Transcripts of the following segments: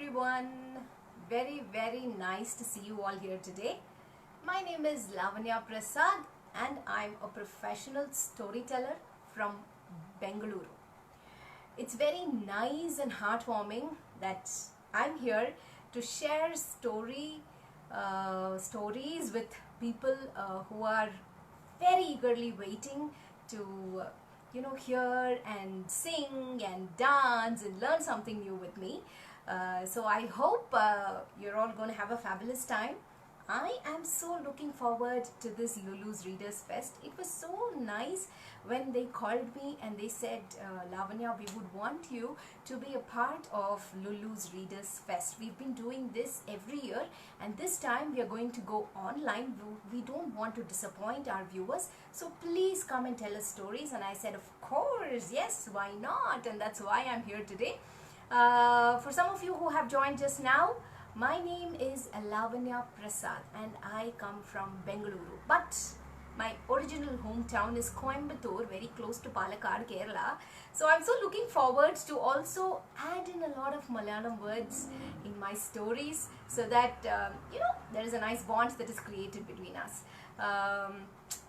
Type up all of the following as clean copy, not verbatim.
everyone. Very nice to see you all here today. My name is Lavanya Prasad and I'm a professional storyteller from Bengaluru. It's very nice and heartwarming that I'm here to share stories with people who are very eagerly waiting to hear and sing and dance and learn something new with me. So I hope you're all going to have a fabulous time. I am so looking forward to this Lulu's Readers Fest. It was so nice when they called me and they said, Lavanya, we would want you to be a part of Lulu's Readers Fest. We've been doing this every year and this time we are going to go online. We don't want to disappoint our viewers. So please come and tell us stories. And I said, of course, yes, why not? And that's why I'm here today. For some of you who have joined just now, my name is Lavanya Prasad and I come from Bengaluru. But my original hometown is Coimbatore, very close to Palakkad, Kerala. So I'm so looking forward to also add in a lot of Malayalam words in my stories so that, there is a nice bond that is created between us.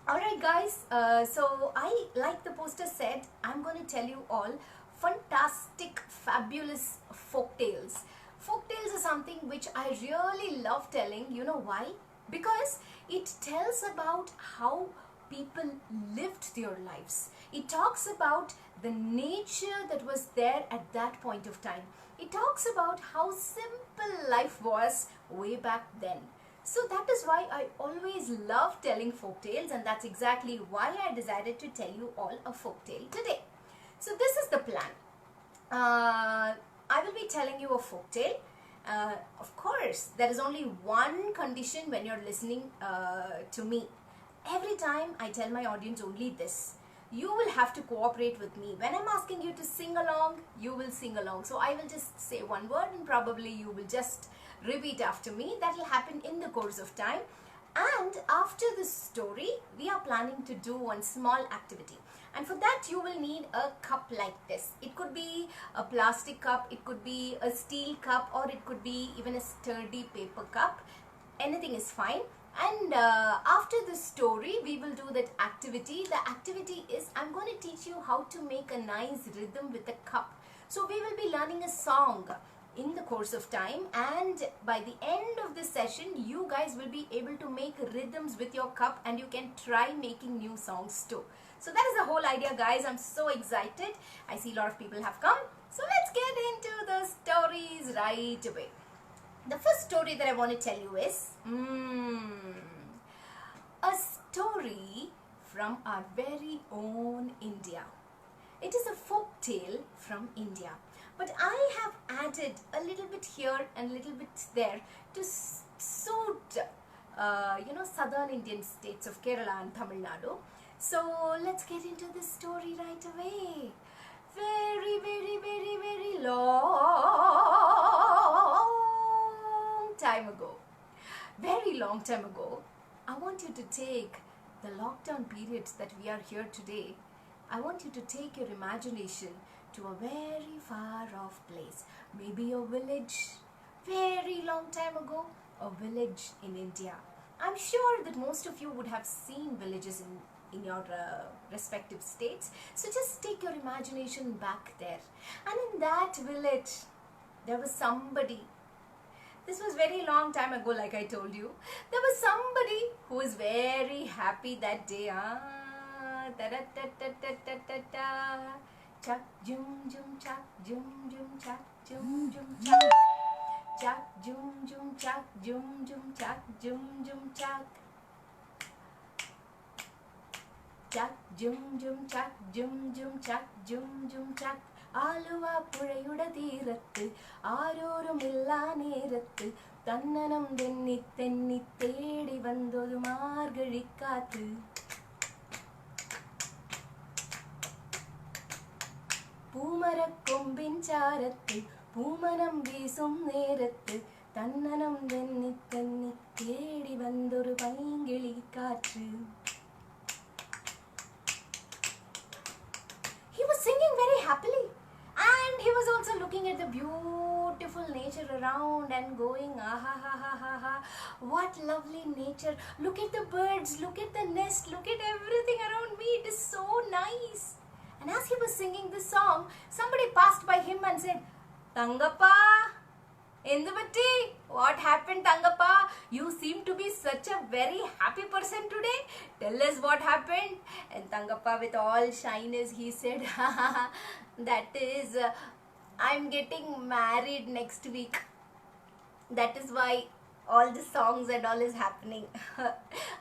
Alright guys, so like the poster said, I'm going to tell you all fantastic, fabulous folk tales. Folk tales are something which I really love telling. You know why? Because it tells about how people lived their lives. It talks about the nature that was there at that point of time. It talks about how simple life was way back then. So that is why I always love telling folk tales, and that's exactly why I decided to tell you all a folk tale today. So this is the plan. I will be telling you a folk tale. Of course, there is only one condition when you're listening to me. Every time I tell my audience only this. You will have to cooperate with me. When I'm asking you to sing along, you will sing along. So I will just say one word and probably you will just repeat after me. That will happen in the course of time. And after this story, we are planning to do one small activity. And for that, you will need a cup like this. It could be a plastic cup, it could be a steel cup, or it could be even a sturdy paper cup. Anything is fine. And after this story, we will do that activity. The activity is, I'm going to teach you how to make a nice rhythm with a cup. So we will be learning a song in the course of time, and by the end of this session you guys will be able to make rhythms with your cup and you can try making new songs too. So that is the whole idea, guys. I'm so excited. I see a lot of people have come. So let's get into the stories right away. The first story that I want to tell you is a story from our very own India. It is a folk tale from India. But I have added a little bit here and a little bit there to suit, southern Indian states of Kerala and Tamil Nadu. So let's get into this story right away. Very long time ago. Very long time ago. I want you to take the lockdown periods that we are here today. I want you to take your imagination to a very far off place, maybe a village, very long time ago, a village in India. I'm sure that most of you would have seen villages in your respective states. So just take your imagination back there. And in that village, there was somebody. This was very long time ago, like I told you. There was somebody who was very happy that day. Chak jum jum chak jum jum chak jum jum chak chak jum jum chak jum jum chak jum jum chak chak jum jum chak jum jum chak jum jum chak Aluva പുഴയുടെ തീരത്ത് ആരോരുമില്ല നേരത്ത് തന്നനം തെന്നി തെന്നി തേടി വന്നൊരു മാർഗഴിക്കാറ്റ് പൂമരക്കൊമ്പിൻ ചാരത്ത് പൂമനം വീസും നേരത്ത് തന്നനം തെന്നി തെന്നി തേടി വന്നൊരു പൈങ്കിളിക്കാറ്റ്. He was singing very happily and he was also looking at the beautiful beautiful nature around and going, ah ha ha ha ha ha. What lovely nature. Look at the birds, look at the nest, look at everything around me. It is so nice. And as he was singing this song, somebody passed by him and said, Tangappa, Enduvatti, what happened, Tangappa? You seem to be such a very happy person today. Tell us what happened. And Tangappa, with all shyness, he said, that is, I'm getting married next week. That is why all the songs and all is happening.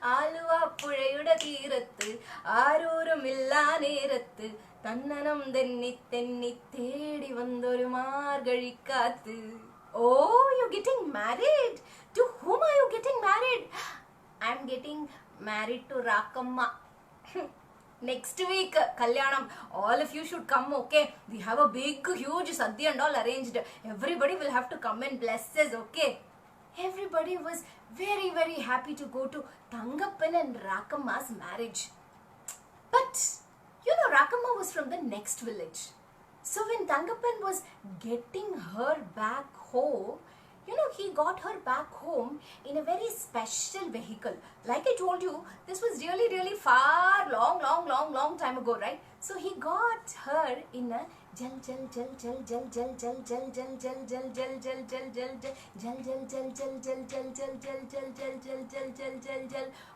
Aluva puzhayude theerathu aarorum illa nerathu tannanam denni tenni thedi vandoru margazhi kaathu. Oh, you're getting married. To whom are you getting married? I'm getting married to Rakamma. Next week, Kalyanam. All of you should come, okay? We have a big, huge sadhya and all arranged. Everybody will have to come and bless us, okay? Everybody was very, very happy to go to Thangappan and Rakamma's marriage. But, you know, Rakamma was from the next village. So when Thangappan was getting her back home, you know, he got her back home in a very special vehicle. Like I told you, this was really, really far, long time ago, right? So he got her in a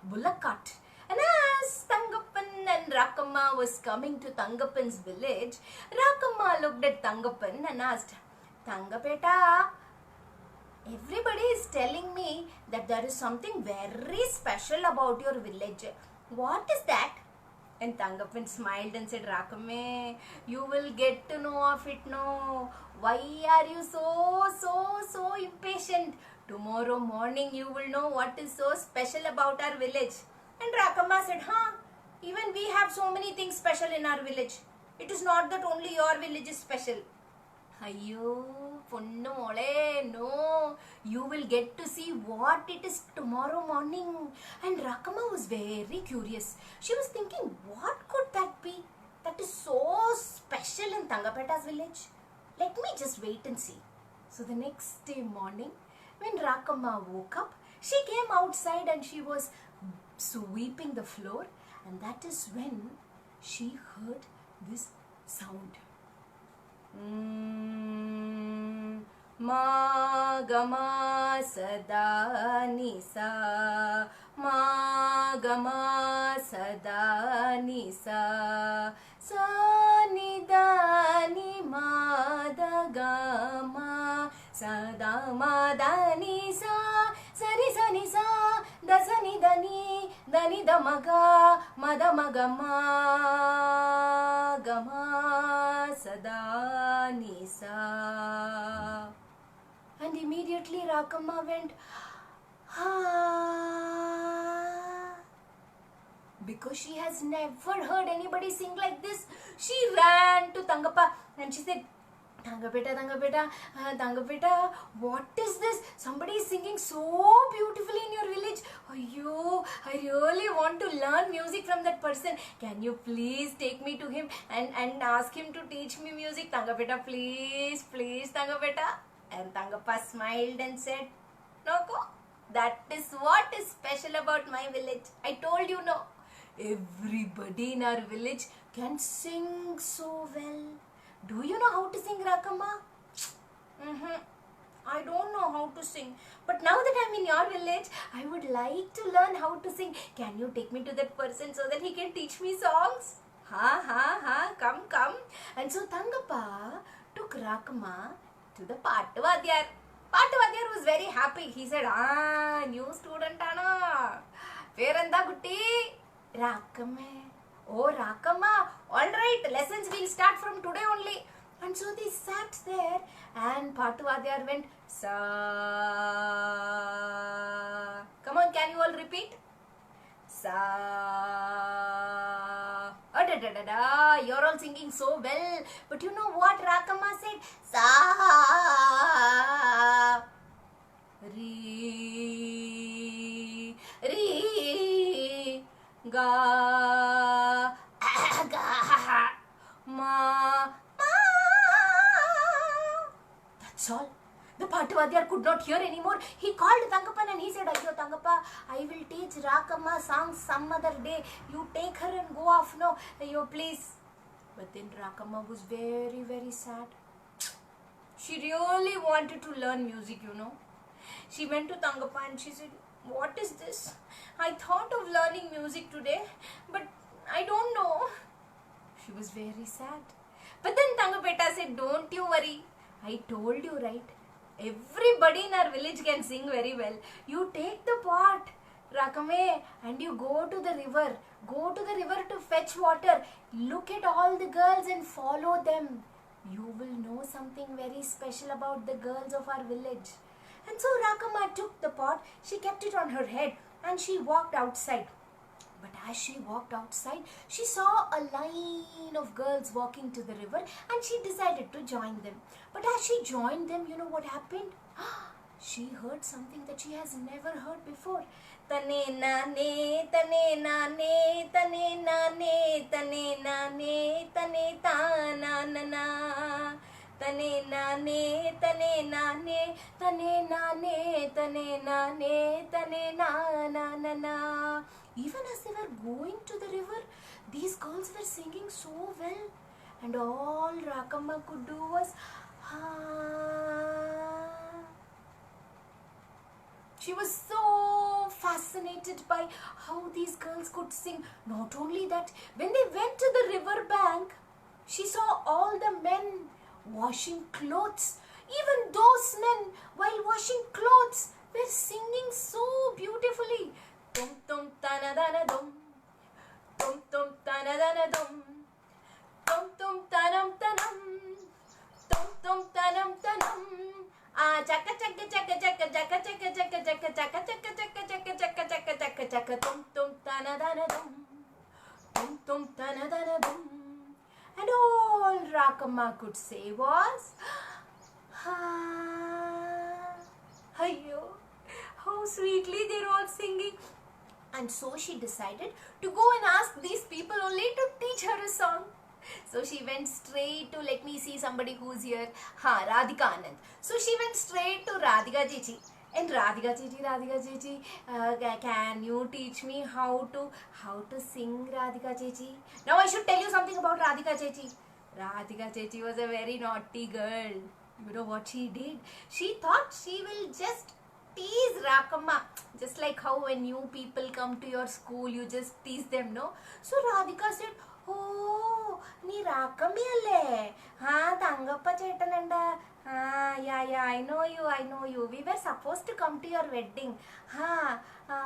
bullock cart. And as Thangappan and Rakamma was coming to Thangappan's village, Rakamma looked at Thangappan and asked, Thangapeta, everybody is telling me that there is something very special about your village. What is that? And Thangappan smiled and said, Rakame, you will get to know of it now. Why are you so impatient? Tomorrow morning you will know what is so special about our village. And Rakamma said, even we have so many things special in our village. It is not that only your village is special. Ayyo, ponnu mole, no. You will get to see what it is tomorrow morning. And Rakamma was very curious. She was thinking, what could that be that is so special in Thangapeta's village? Let me just wait and see. So the next day morning, when Rakamma woke up, she came outside and she was sweeping the floor. And that is when she heard this sound. Ma gama sada nisa, ma gama sada nisa, sa ni da ni ma da gama, sada ma da ni sa, sari sa ni sa, da sa ni da ni da ma ga, ma da ma ga ma, gama sada nisa. And immediately Rakamma went, because she has never heard anybody sing like this. She ran to Thangappa and she said, Thangapeta, what is this? Somebody is singing so beautifully in your village. Ayyo, I really want to learn music from that person. Can you please take me to him and ask him to teach me music? Thangapeta, please, Thangapeta. And Thangappa smiled and said, Noko, that is what is special about my village. I told you, no. Everybody in our village can sing so well. Do you know how to sing, Rakamma? I don't know how to sing. But now that I'm in your village, I would like to learn how to sing. Can you take me to that person so that he can teach me songs? Come. And so Thangappa took Rakamma to the Pattu Vadiyar. Pattu Vadiyar was very happy. He said, new student ana. Peranda gutti? Rakame. Oh, Rakamma, alright, lessons will start from today only. And so they sat there and Pattu Vadiyar went, Sa. Come on, can you all repeat? Sa. You're all singing so well. But you know what Rakamma said? Sa. Re. Ga. Ma. That's all. The Patavadiyar could not hear anymore. He called Tangappan and he said, "Ayyo Tangappa, I will teach Rakamma songs some other day. You take her and go off now. Ayyo, please." But then Rakamma was very, very sad. She really wanted to learn music, you know. She went to Tangappa and she said, "What is this? I thought of learning music today, but I don't know." She was very sad. But then Tangapeta said, "Don't you worry. I told you, right? Everybody in our village can sing very well. You take the pot, Rakame, and you go to the river. Go to the river to fetch water. Look at all the girls and follow them. You will know something very special about the girls of our village." And so Rakama took the pot, she kept it on her head and she walked outside. But as she walked outside, she saw a line of girls walking to the river and she decided to join them. But as she joined them, you know what happened? She heard something that she has never heard before. Tane nane, tane nane, tane nane, tane nane, tane ta na na na. Tane nane, tane nane, tane nane, tane nane, tane na na na na. Even as they were going to the river, these girls were singing so well, and all Rakamma could do was ha. She was so fascinated by how these girls could sing. Not only that, when they went to the river bank, she saw all the men washing clothes. Even those men, while washing clothes, were singing so beautifully. Tum tum tana dana dum, tum tum tana dana dum, tum tum tanam tanam, tum tum tanam tanam. Chaka chaka chaka chaka chaka chaka chaka chaka chaka chaka chaka chaka chaka chaka chaka chaka tum tum tana dana dum, tum tum tana dana dum. And all Rakamma could say was, "Ha, ayyo, how sweetly they're all singing." And so she decided to go and ask these people only to teach her a song. So she went straight to, let me see somebody who's here, Radhika Anand. So she went straight to Radhika Chechi. And Radhika Chechi, can you teach me how to sing, Radhika Chechi? Now I should tell you something about Radhika Chechi. Radhika Chechi was a very naughty girl. You know what she did? She thought she will just tease Rakamma, just like how when new people come to your school, you just tease them, no? So Radhika said, "Oh, nee Rakami alle. Tangappa chetananda. Yeah, I know you. We were supposed to come to your wedding.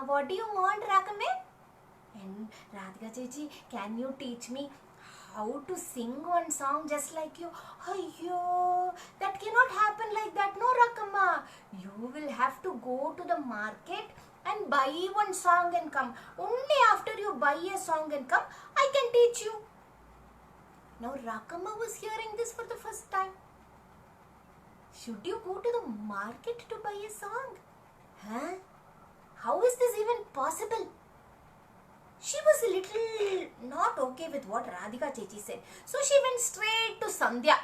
What do you want, Rakame?" And Radhika Chechi, "Can you teach me how to sing one song just like you?" "Ayyo, that cannot happen like that, no, Rakamma. You will have to go to the market and buy one song and come. Only after you buy a song and come, I can teach you." Now Rakamma was hearing this for the first time. Should you go to the market to buy a song? How is this even possible? She was a little not okay with what Radhika Chechi said. So she went straight to Sandhya.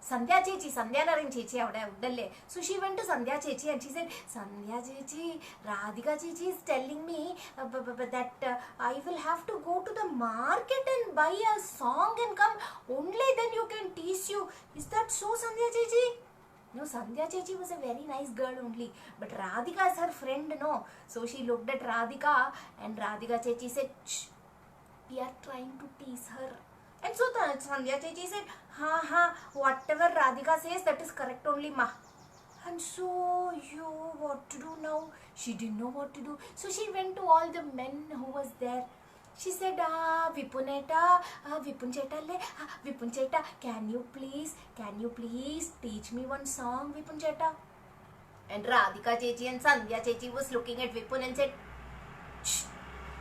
Sandhya Chechi, Sandhya Narayan Chechi avada. So she went to Sandhya Chechi and she said, "Sandhya Chechi, Radhika Chechi is telling me that I will have to go to the market and buy a song and come. Only then you can teach you. Is that so, Sandhya Chechi?" No, Sandhya Chechi was a very nice girl only, but Radhika is her friend, no. So she looked at Radhika and Radhika Chechi said, "Shh, we are trying to tease her." And so Sandhya Chechi said, whatever Radhika says, that is correct only, ma. And so, what to do now? She didn't know what to do. So she went to all the men who was there. She said, "Vipuneta, Vipun Cheta, can you please teach me one song, Vipun Cheta?" And Radhika Chechi and Sandhya Chechi was looking at Vipun and said, "Shh."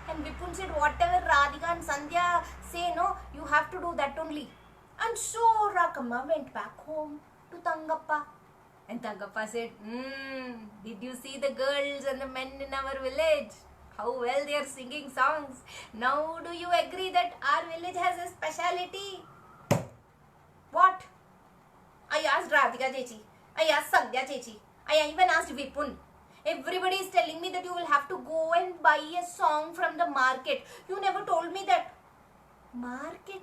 And Vipun said, "Whatever Radhika and Sandhya say, no, you have to do that only." And so Rakamma went back home to Tangappa. And Tangappa said, "Did you see the girls and the men in our village? How well they are singing songs. Now do you agree that our village has a speciality?" "What?" I asked Radhika Chechi. I asked Sandhya Chechi. I even asked Vipun. Everybody is telling me that you will have to go and buy a song from the market. You never told me that. Market?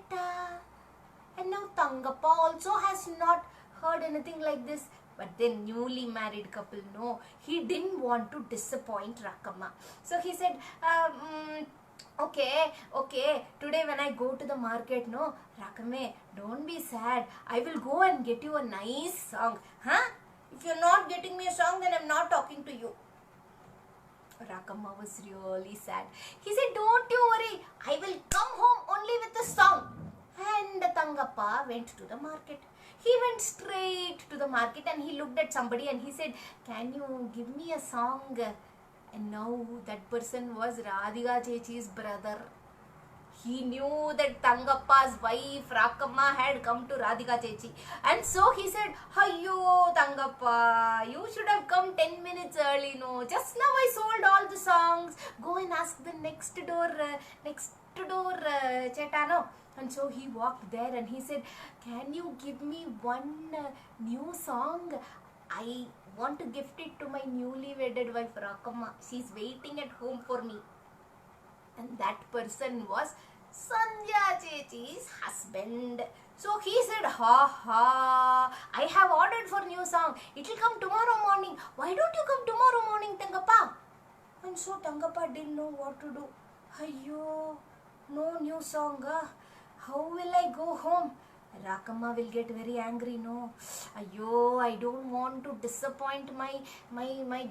And now Tangappa also has not heard anything like this. But then newly married couple, no, he didn't want to disappoint Rakamma. So he said, okay, today when I go to the market, no, Rakame, don't be sad. I will go and get you a nice song. Huh? If you're not getting me a song, then I'm not talking to you. Rakamma was really sad. He said, don't you worry, I will come home only with the song. And Tangappa went to the market. He went straight to the market and he looked at somebody and he said, can you give me a song? And now that person was Radhika Chechi's brother. He knew that Tangappa's wife Rakamma had come to Radhika Chechi. And so he said, Hayyo Tangappa, you should have come 10 minutes early. No, just now I sold all the songs. Go and ask the next door Chetano. And so he walked there and he said, can you give me one new song? I want to gift it to my newly wedded wife Rakamma. She's waiting at home for me. And that person was Sandhya Chechi's husband. So he said, I have ordered for new song. It will come tomorrow morning. Why don't you come tomorrow morning, Tangappa? And so Tangappa didn't know what to do. Ayyo, no new song. How will I go home? Rakamma will get very angry, no. Ayyo, I don't want to disappoint my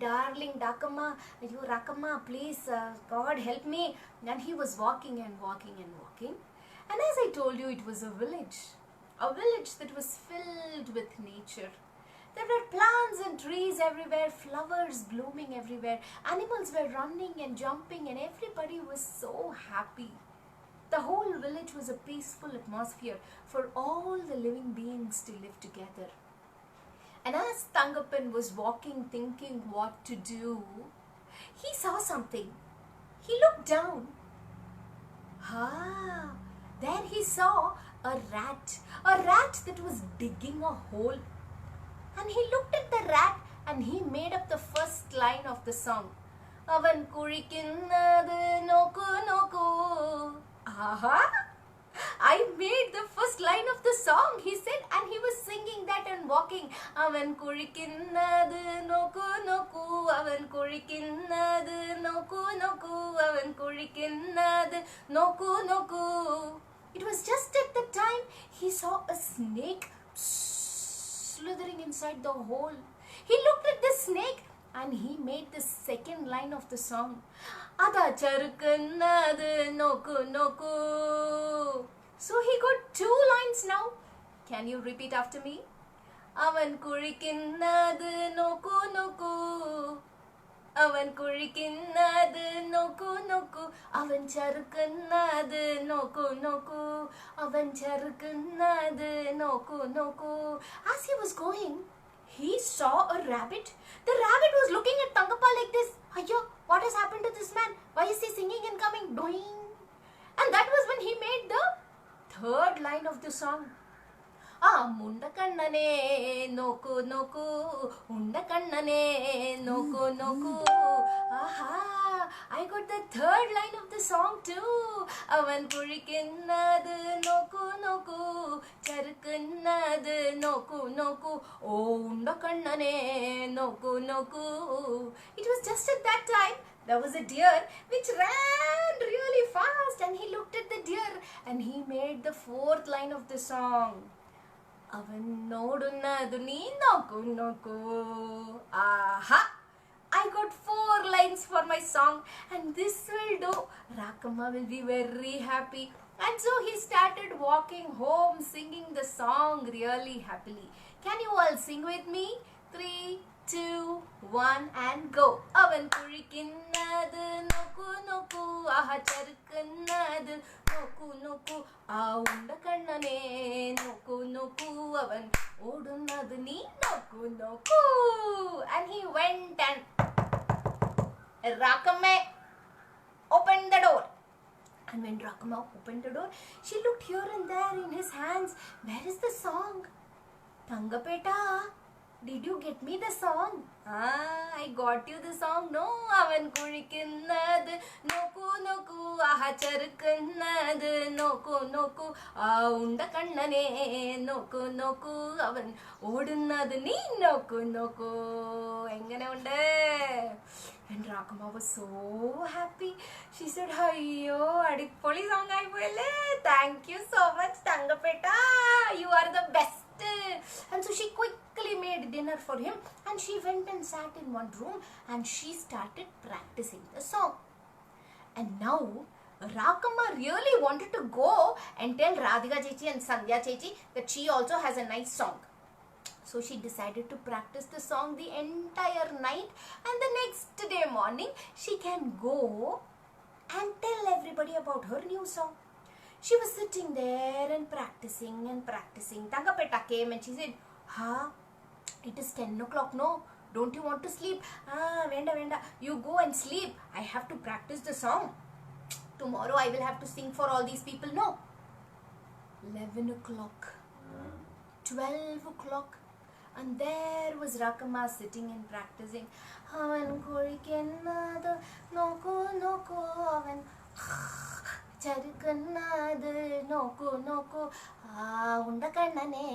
darling Rakamma. Ayyo, Rakamma, please, God help me. And he was walking and walking and walking. And as I told you, it was a village that was filled with nature. There were plants and trees everywhere, flowers blooming everywhere. Animals were running and jumping and everybody was so happy. The whole village was a peaceful atmosphere for all the living beings to live together. And as Tangappan was walking thinking what to do, he saw something. He looked down. There he saw a rat that was digging a hole. And he looked at the rat and he made up the first line of the song. Avan kurikinnadu noku noku. I made the first line of the song, he said, and he was singing that and walking. Avan kurikinnadu noku noku, avan kurikinnadu noku noku, avan kurikinnadu noku noku. It was just at the time he saw a snake slithering inside the hole. He looked at the snake and he made the second line of the song. Ada charukannadu noku noku. So he got two lines now. Can you repeat after me? Avan kurikinnadu noku noku. Avan kurikinnadu noku noku. Avan charukannadu noku noku. Avan charukannadu noku noku. As he was going, he saw a rabbit. The rabbit was looking at Tangappa like this. Ayyo, what has happened to this man? Why is he singing and coming? Doing. And that was when he made the third line of the song. Mundakannane noku noku, undakannane noku noku. I got the third line of the song too. Avan kurikinnadu noku noku, charukannadu noku noku, undakannane noku noku. It was just at that time there was a deer which ran really fast, and he looked at the deer and he made the fourth line of the song. Avan nodunnadu nee noku noku. I got 4 lines for my song, and this will do. Rakamma will be very happy. And so he started walking home singing the song really happily. Can you all sing with me? 3, 2, 1 and go. Avan kurikinnadu noku noku, aha charukannadu noku noku, undakannane noku noku, avan odunnadu nee noku noku. And he went and Rakamma opened the door. And when Rakamma opened the door, she looked here and there in his hands. Where is the song? Tangapeta, Did you get me the song? I got you the song. No, avan kulikinnadu noku noku aha charukunnadu noku noku unda kannane noku noku avan odunnadu nee noku noku engane unde. And Rakama was so happy. She said, "Ayyo, adipoli song ayipoyale. Thank you so much, Tangapeta. You are the best." And so she quickly made dinner for him, and she went and sat in one room and she started practicing the song. And now Rakama really wanted to go and tell Radhika Chechi and Sandhya Chechi that she also has a nice song. So she decided to practice the song the entire night, and the next day morning she can go and tell everybody about her new song. She was sitting there and practicing and practicing. Tangapeta came and she said, it is 10 o'clock, no? Don't you want to sleep? Venda, venda. You go and sleep. I have to practice the song. Tomorrow I will have to sing for all these people, no? 11 o'clock. 12 o'clock. And there was Rakama sitting and practicing. Avan kulikinnadu noku noku avan charukunnadu noku noku unda kannane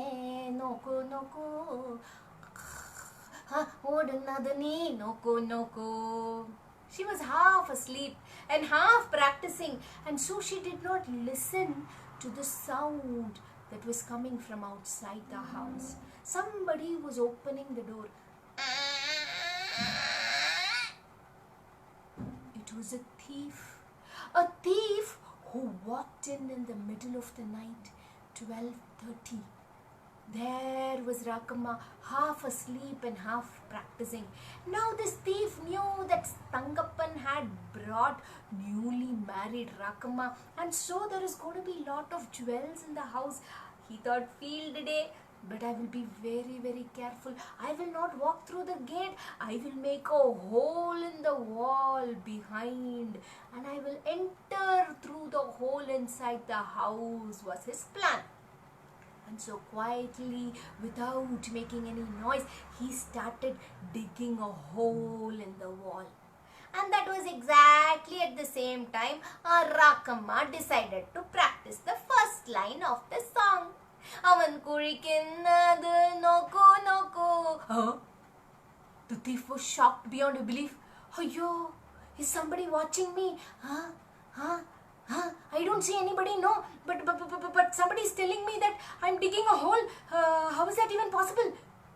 noku noku odunnadu nee noku noku. She was half asleep and half practicing, and so she did not listen to the sound that was coming from outside the house. Somebody was opening the door. It was a thief. A thief who walked in the middle of the night, 12:30. There was Rakama, half asleep and half practicing. Now this thief knew that Tangappan had brought newly married Rakama, and so there is going to be lot of jewels in the house. He thought, field day, but I will be very, very careful. I will not walk through the gate. I will make a hole in the wall behind, and I will enter through the hole inside the house, was his plan. And so quietly, without making any noise, he started digging a hole in the wall. And that was exactly at the same time Rakama decided to practice the first line of the song. Avan kulikinnadu noku noku. The thief was shocked beyond belief. Ayyo, is somebody watching me? I don't see anybody, no. But somebody is telling me that I'm digging a hole. How is that even possible?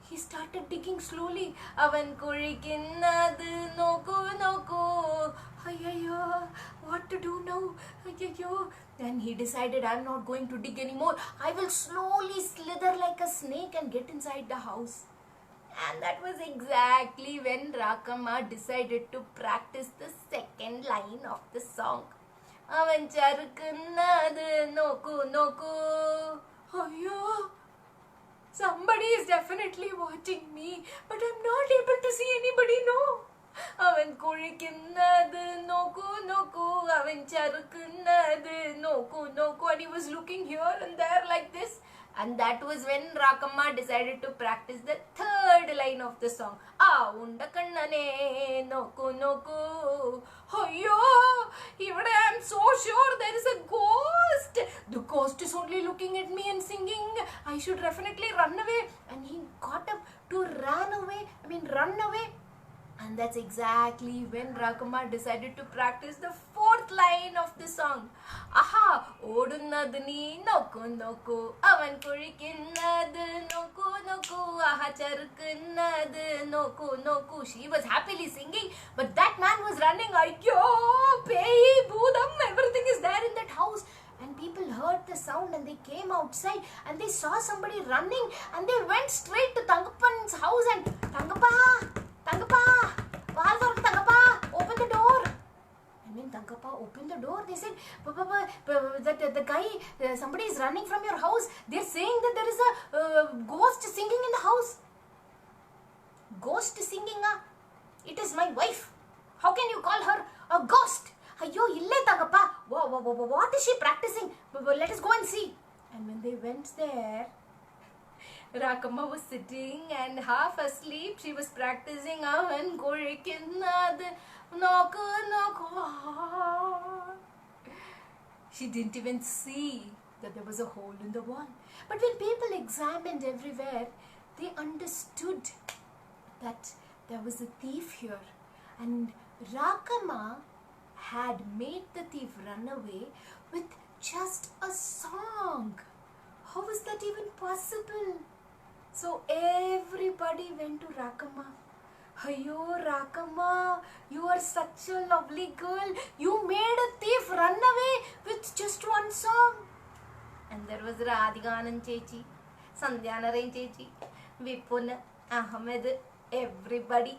He started digging slowly. Avan kulikinnadu noku noku. Ayyo, what to do now? Ayyo. Then he decided, I'm not going to dig anymore. I will slowly slither like a snake and get inside the house. And that was exactly when Rakama decided to practice the second line of the song. Avan charukunnadu noku noku. Ayyo, somebody is definitely watching me, but I'm not able to see anybody, no. Avan kulikinnadu noku noku, avan charukunnadu noku noku. And he was looking here and there like this. And that was when Rakama decided to practice the third line of the song. Unda kannane noku noku. Ayyo, even I am so sure there is a ghost. The ghost is only looking at me and singing. I should definitely run away. And he got up to run away. And that's exactly when Rakama decided to practice the fourth line of the song. Odunnadu nee noku noku, avan kulikinnadu noku noku, aha charukunnadu noku noku. She was happily singing, but that man was running. Ayyo, peyi, bhoodam, everything is there in that house. And people heard the sound and they came outside and they saw somebody running, and they went straight to Tangappan's house and, Tangappa, Tangappa, open the door. And when Tangappa opened the door, they said, that the guy, somebody is running from your house. They're saying that there is a ghost singing in the house. Ghost singing? It is my wife. How can you call her a ghost? Ayyo, ille Tangappa. What is she practicing? Let us go and see. And when they went there, Rakama was sitting and half asleep. She was practicing Avan Korikinnad Noku Noku. She didn't even see that there was a hole in the wall. But when people examined everywhere, they understood that there was a thief here. And Rakama had made the thief run away with just a song. How was that even possible? So everybody went to Rakama. Ayo Rakama, you are such a lovely girl. You made a thief run away with just one song. And there was Radhiganan Chechi, Sandhyanarayan Chechi, Vipun, Ahmed, everybody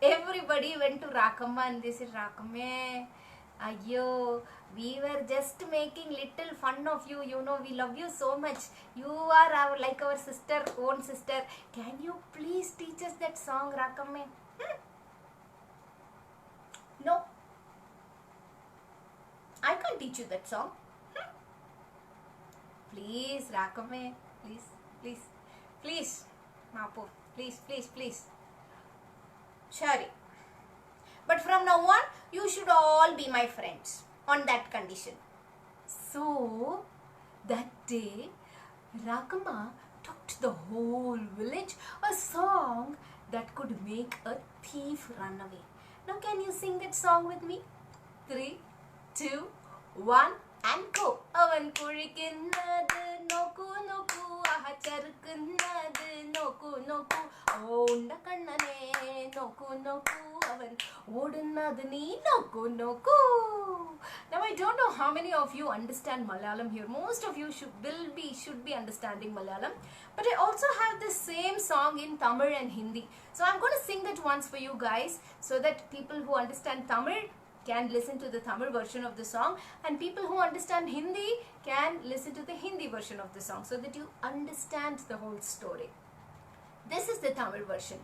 went to Rakama and they said, Rakame, ayo, we were just making little fun of you. You know, we love you so much. You are like our sister, own sister. Can you please teach us that song, Rakame? No, I can't teach you that song. Please, Rakame, please, Mapu, please. Sorry. But from now on, you should all be my friends on that condition. So, that day, Rakama taught the whole village a song that could make a thief run away. Now, can you sing that song with me? 3, 2, 1 and go. Avan kurikinnadu noku noku aha charukunnadu noku noku onda kannane noku noku avan odunnadu nee noku noku. Now I don't know how many of you understand Malayalam here. Most of you should be understanding Malayalam. But I also have the same song in Tamil and Hindi. So I'm going to sing that once for you guys so that people who understand Tamil can listen to the Tamil version of the song and people who understand Hindi can listen to the Hindi version of the song so that you understand the whole story. This is the Tamil version.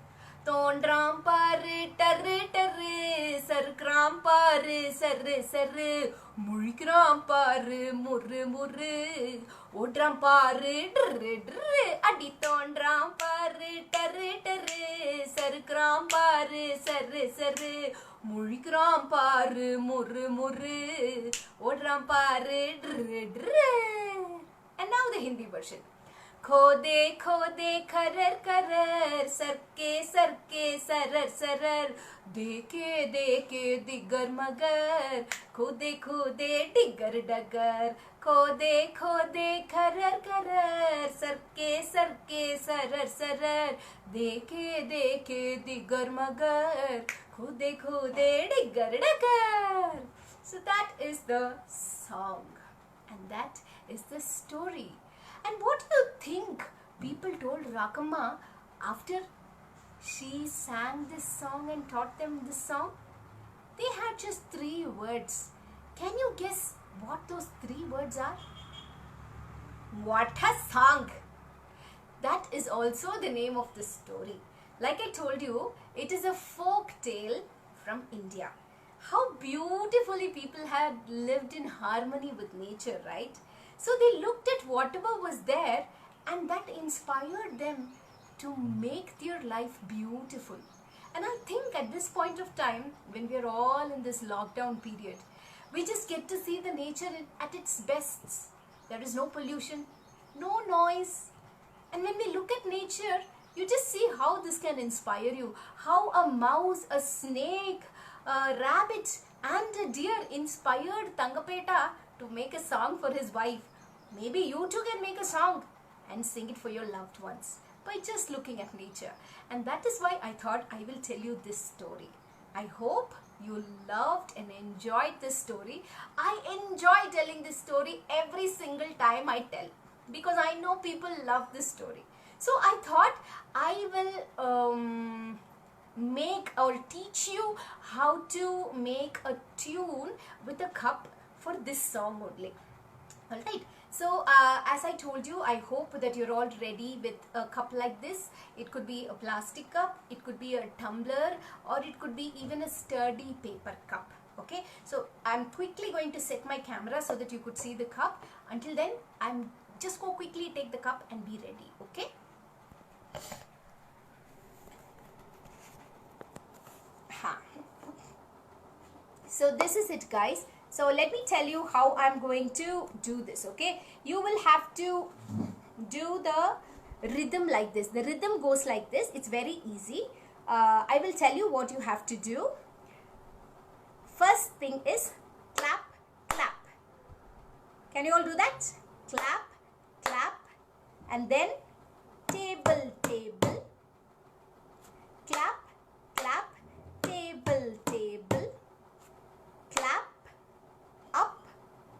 Tondram paru tarru tarru, sarukram paru sarru sarru, mulikram paru murru murru, odram paru drru drru, adi tondram paru tarru tarru, sarukram paru sarru sarru, mulikram paru murru murru, odram paru drru drru. And now the Hindi version. खोदे खोदे खरर खरर सरके सरके सरर सरर देखे देखे दिगर मगर खोदे खोदे डिगर डगर खोदे खोदे खरर खरर सरके सरके सरर सरर देखे देखे दिगर मगर खोदे खोदे डिगर डगर. So that is the song and that is the story. And what do you think people told Rakama after she sang this song and taught them this song? They had just 3 words. Can you guess what those 3 words are? What a song! That is also the name of the story. Like I told you, it is a folk tale from India. How beautifully people had lived in harmony with nature, right? So they looked at whatever was there and that inspired them to make their life beautiful. And I think at this point of time, when we are all in this lockdown period, we just get to see the nature at its best. There is no pollution, no noise. And when we look at nature, you just see how this can inspire you. How a mouse, a snake, a rabbit and a deer inspired Tangapeta to make a song for his wife. Maybe you too can make a song and sing it for your loved ones by just looking at nature. And that is why I thought I will tell you this story. I hope you loved and enjoyed this story. I enjoy telling this story every single time I tell because I know people love this story. So I thought I will make or teach you how to make a tune with a cup for this song only. Alright. So as I told you, I hope that you're all ready with a cup like this. It could be a plastic cup, it could be a tumbler, or it could be even a sturdy paper cup. Okay, so I'm quickly going to set my camera so that you could see the cup. Until then, I'm just go quickly take the cup and be ready. Okay. Ha. So this is it, guys. So let me tell you how I'm going to do this, okay? You will have to do the rhythm like this. The rhythm goes like this. It's very easy. I will tell you what you have to do. First thing is clap, clap. Can you all do that? Clap, clap. And then table, table. Clap, clap. Table, table. Clap, up,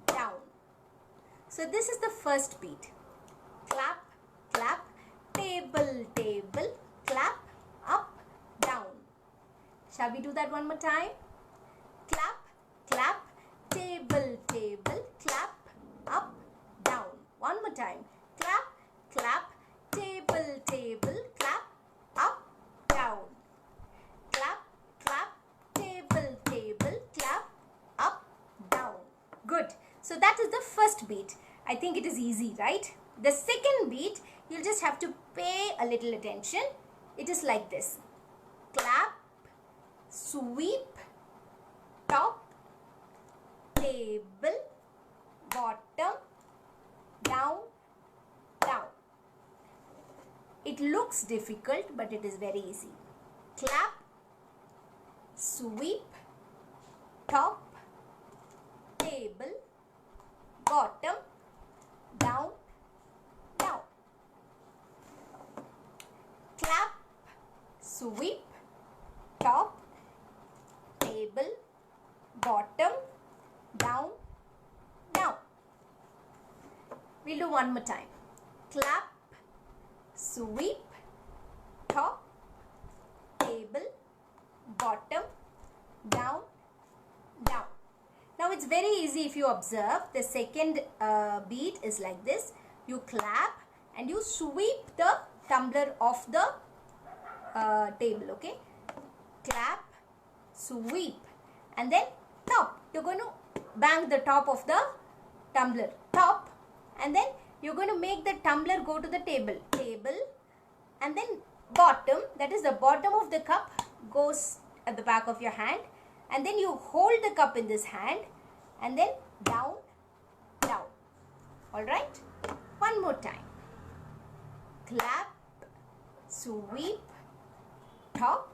down. So this is the first beat. Clap, clap. Table, table. Clap, up, down. Shall we do that one more time? Clap, clap. Table, table. Clap, up, down. One more time. Clap, clap. Table, table. Clap, up, down. Clap, clap. Table, table. Clap, up, down. Good. So that is the first beat. I think it is easy, right? The second beat, you'll just have to pay a little attention. It is like this. Clap, sweep, top, table, bottom, down, down. It looks difficult, but it is very easy. Clap, sweep, top, table, bottom, down, down. Clap, sweep, top, table, bottom, down, down. We'll do one more time. Clap, sweep, top, table, bottom, down, down. Now it's very easy if you observe. The second beat is like this. You clap and you sweep the tumbler off the table, okay? Clap, sweep, and then top. You're going to bang the top of the tumbler, top, and then you're going to make the tumbler go to the table, table, and then bottom, that is the bottom of the cup goes at the back of your hand, and then you hold the cup in this hand, and then down, down. All right? One more time. Clap, sweep, top,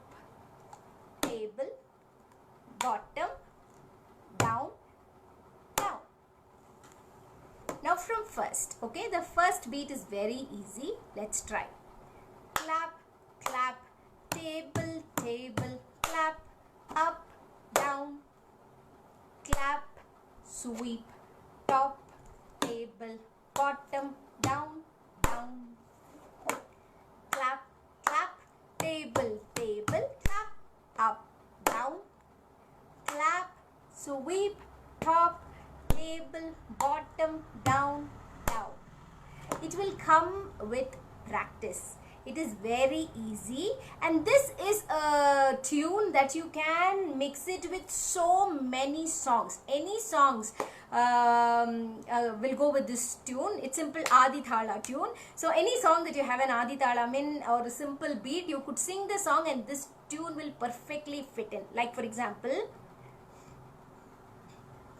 table, bottom, down, down. Now from first, okay? The first beat is very easy. Let's try. Clap, clap, table, table, clap, up, down, clap, sweep, top, table, bottom, down, down. Clap, clap, table, table, clap, up, down, clap, sweep, top, table, bottom, down, down. It will come with practice. It is very easy, and this is a tune that you can mix it with so many songs. Any songs will go with this tune. It's simple Adi Thala tune. So any song that you have an Adi Thala min or a simple beat, you could sing the song and this tune will perfectly fit in. Like for example,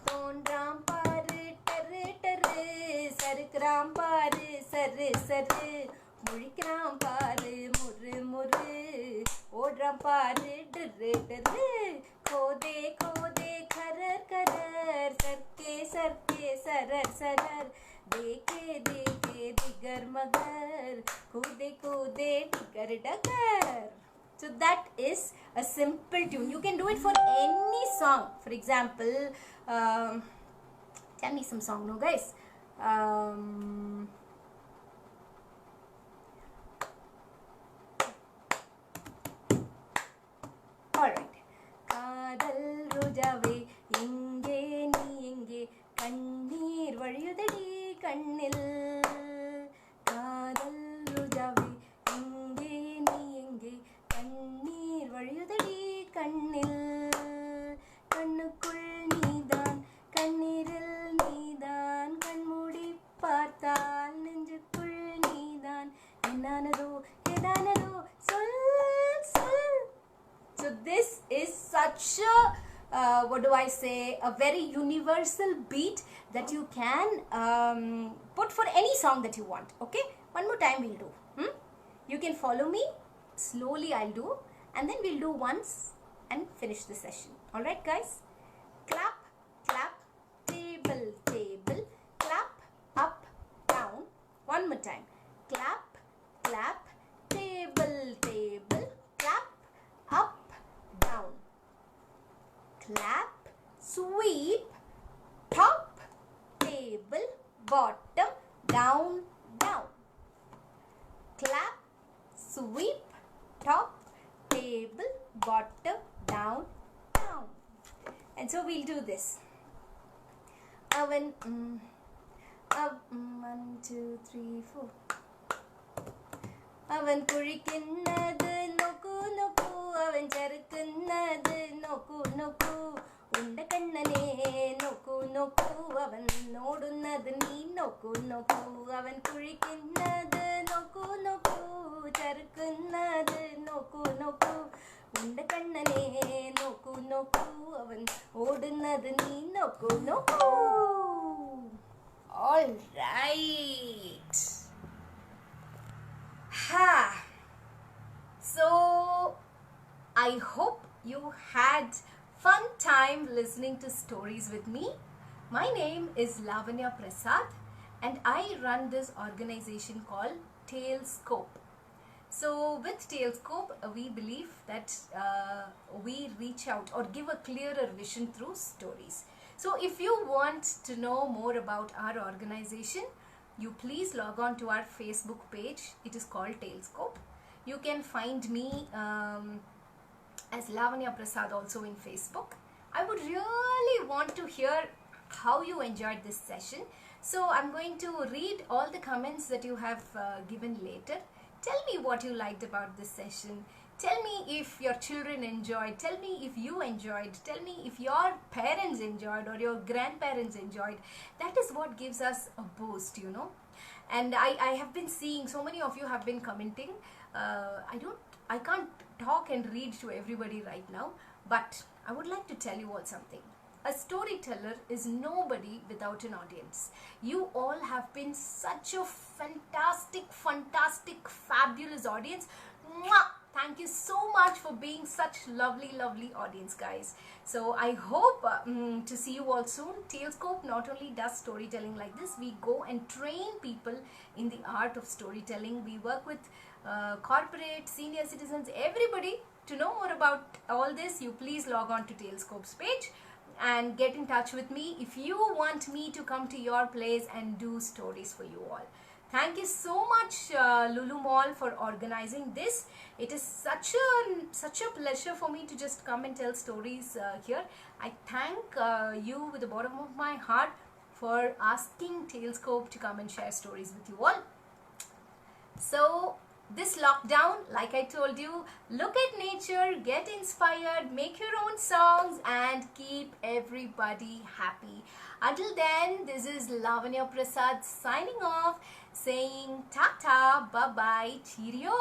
Tondram paru taru taru, sarukram paru saru saru, Murikram paru murru murru, Odram paru durru durru, Khode khode kharar kharar, Sarke sarke sarar sarar, Deke deke digar magar, Kude kude digar dagar. So that is a simple tune. You can do it for any song. For example, tell me some song, no guys. Alright. Kadal rojave inge ni inge kannir valiyudadi kannil. Kadal rojave inge ni inge kannir valiyudadi kannil. Kannukkull needan kanniril needan kanmudi paarthal nenjukkull needan ennaanado edha such a what do I say, a very universal beat that you can put for any song that you want. Okay, one more time we'll do. You can follow me slowly. I'll do, and then we'll do once and finish the session. All right, guys. Clap, clap, table, table, clap, up, down. One more time. Clap, clap, table, table, clap, up, down. Clap, sweep, top, table, bottom, down, down. Clap, sweep, top, table, bottom, down, down. And so we'll do this. Oven, 1, 2, 3, 4. അവൻ കുഴിക്കുന്നത് നോക്കൂ നോക്കൂ, അവൻ ചെറുക്കുന്നത് നോക്കൂ നോക്കൂ, ഉണ്ടക്കണ്ണനെ നോക്കൂ നോക്കൂ, അവൻ ഓടുന്നത് നീ നോക്കൂ നോക്കൂ. അവൻ കുഴിക്കുന്നത് നോക്കൂ നോക്കൂ, ചെറുക്കുന്നത് നോക്കൂ നോക്കൂ, ഉണ്ടക്കണ്ണനെ നോക്കൂ നോക്കൂ, അവൻ ഓടുന്നത് നീ നോക്കൂ നോക്കൂ. All right. So I hope you had fun time listening to stories with me. My name is Lavanya Prasad and I run this organization called Talescope. So with Talescope, we believe that we reach out or give a clearer vision through stories. So if you want to know more about our organization, you please log on to our Facebook page. It is called Talescope. You can find me as Lavanya Prasad also in Facebook. I would really want to hear how you enjoyed this session. So I'm going to read all the comments that you have given later. Tell me what you liked about this session. Tell me if your children enjoyed. Tell me if you enjoyed. Tell me if your parents enjoyed or your grandparents enjoyed. That is what gives us a boost, you know. And I have been seeing so many of you have been commenting. I can't talk and read to everybody right now, but I would like to tell you all something. A storyteller is nobody without an audience. You all have been such a fantastic, fabulous audience. Mwah! Thank you so much for being such lovely audience, guys. So I hope to see you all soon. Talescope not only does storytelling like this, we go and train people in the art of storytelling. We work with corporate, senior citizens, everybody. To know more about all this, you please log on to Talescope's page and get in touch with me if you want me to come to your place and do stories for you all. Thank you so much, Lulu Mall, for organizing this. It is such a pleasure for me to just come and tell stories here. I thank you with the bottom of my heart for asking Talescope to come and share stories with you all. So this lockdown, like I told you, look at nature, get inspired, make your own songs and keep everybody happy. Until then, this is Lavanya Prasad signing off, saying ta-ta, bye-bye, cheerio.